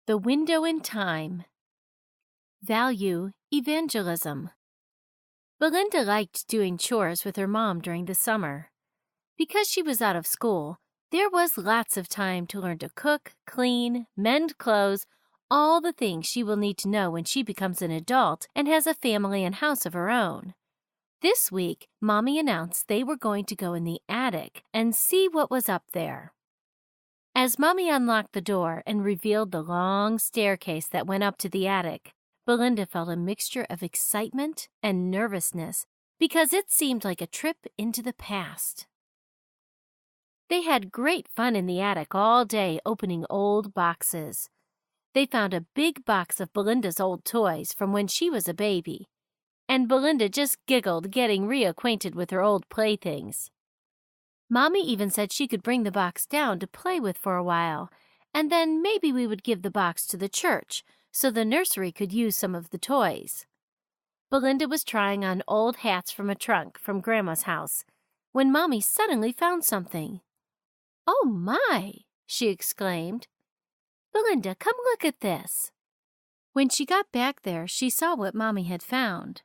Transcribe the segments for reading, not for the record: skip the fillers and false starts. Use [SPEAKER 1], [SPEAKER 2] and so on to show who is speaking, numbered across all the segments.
[SPEAKER 1] The Window in Time. Value Evangelism. Belinda liked doing chores with her mom during the summer. Because she was out of school, there was lots of time to learn to cook, clean, mend clothes, all the things she will need to know when she becomes an adult and has a family and house of her own. This week, Mommy announced they were going to go in the attic and see what was up there. As Mommy unlocked the door and revealed the long staircase that went up to the attic, Belinda felt a mixture of excitement and nervousness because it seemed like a trip into the past. They had great fun in the attic all day opening old boxes. They found a big box of Belinda's old toys from when she was a baby, and Belinda just giggled getting reacquainted with her old playthings. Mommy even said she could bring the box down to play with for a while, and then maybe we would give the box to the church so the nursery could use some of the toys. Belinda was trying on old hats from a trunk from Grandma's house when Mommy suddenly found something. "Oh my!" she exclaimed. "Belinda, come look at this." When she got back there, she saw what Mommy had found.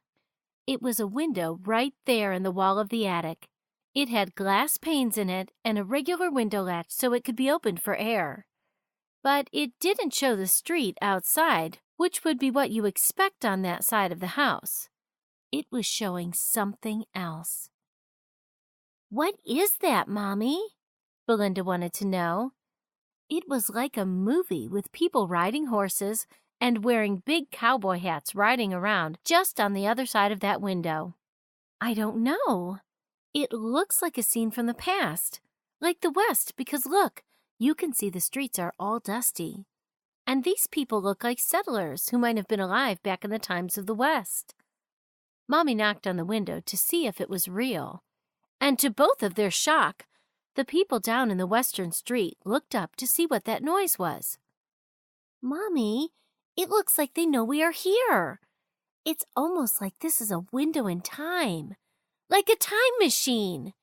[SPEAKER 1] It was a window right there in the wall of the attic. It had glass panes in it and a regular window latch so it could be opened for air. But it didn't show the street outside, which would be what you expect on that side of the house. It was showing something else. "What is that, Mommy?" Belinda wanted to know. It was like a movie with people riding horses and wearing big cowboy hats riding around just on the other side of that window. "I don't know. It looks like a scene from the past, like the West, because look, you can see the streets are all dusty. And these people look like settlers who might have been alive back in the times of the West." Mommy knocked on the window to see if it was real, and to both of their shock, the people down in the western street looked up to see what that noise was. "Mommy, it looks like they know we are here. It's almost like this is a window in time. Like a time machine,"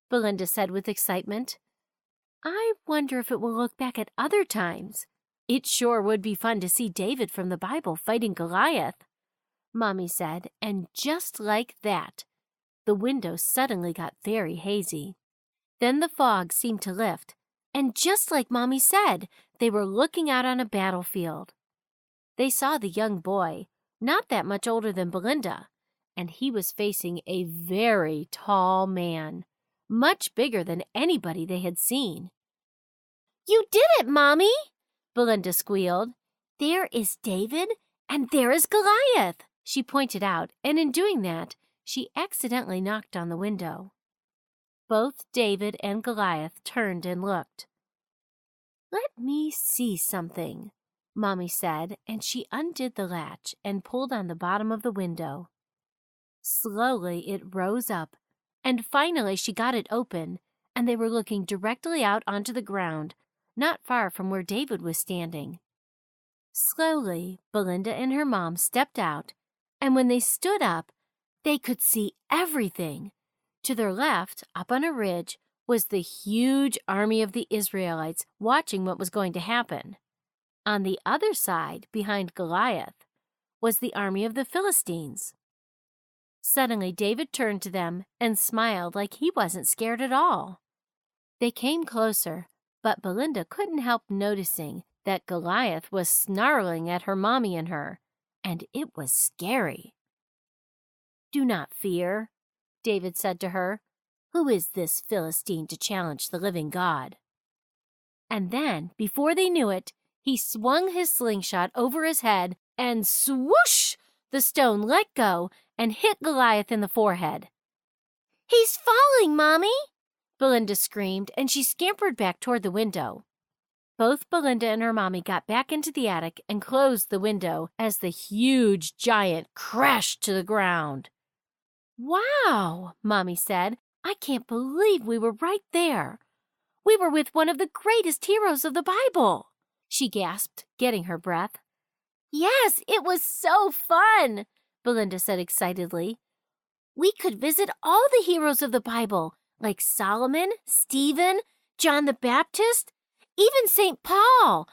[SPEAKER 1] Belinda said with excitement. "I wonder if it will look back at other times. It sure would be fun to see David from the Bible fighting Goliath," Mommy said, and just like that, the window suddenly got very hazy. Then the fog seemed to lift, and just like Mommy said, they were looking out on a battlefield. They saw the young boy, not that much older than Belinda, and he was facing a very tall man, much bigger than anybody they had seen. "You did it, Mommy!" Belinda squealed. "There is David, and there is Goliath," she pointed out, and in doing that, she accidentally knocked on the window. Both David and Goliath turned and looked. "Let me see something," Mommy said, and she undid the latch and pulled on the bottom of the window. Slowly it rose up, and finally she got it open, and they were looking directly out onto the ground, not far from where David was standing. Slowly, Belinda and her mom stepped out, and when they stood up, they could see everything. To their left, up on a ridge, was the huge army of the Israelites watching what was going to happen. On the other side, behind Goliath, was the army of the Philistines. Suddenly, David turned to them and smiled like he wasn't scared at all. They came closer, but Belinda couldn't help noticing that Goliath was snarling at her mommy and her, and it was scary. "Do not fear," David said to her. "Who is this Philistine to challenge the living God?" And then, before they knew it, he swung his slingshot over his head, and swoosh! The stone let go and hit Goliath in the forehead. "He's falling, Mommy!" Belinda screamed, and she scampered back toward the window. Both Belinda and her mommy got back into the attic and closed the window as the huge giant crashed to the ground. "Wow," Mommy said, "I can't believe we were right there. We were with one of the greatest heroes of the Bible," she gasped, getting her breath. "Yes, it was so fun," Belinda said excitedly. "We could visit all the heroes of the Bible, like Solomon, Stephen, John the Baptist, even St. Paul.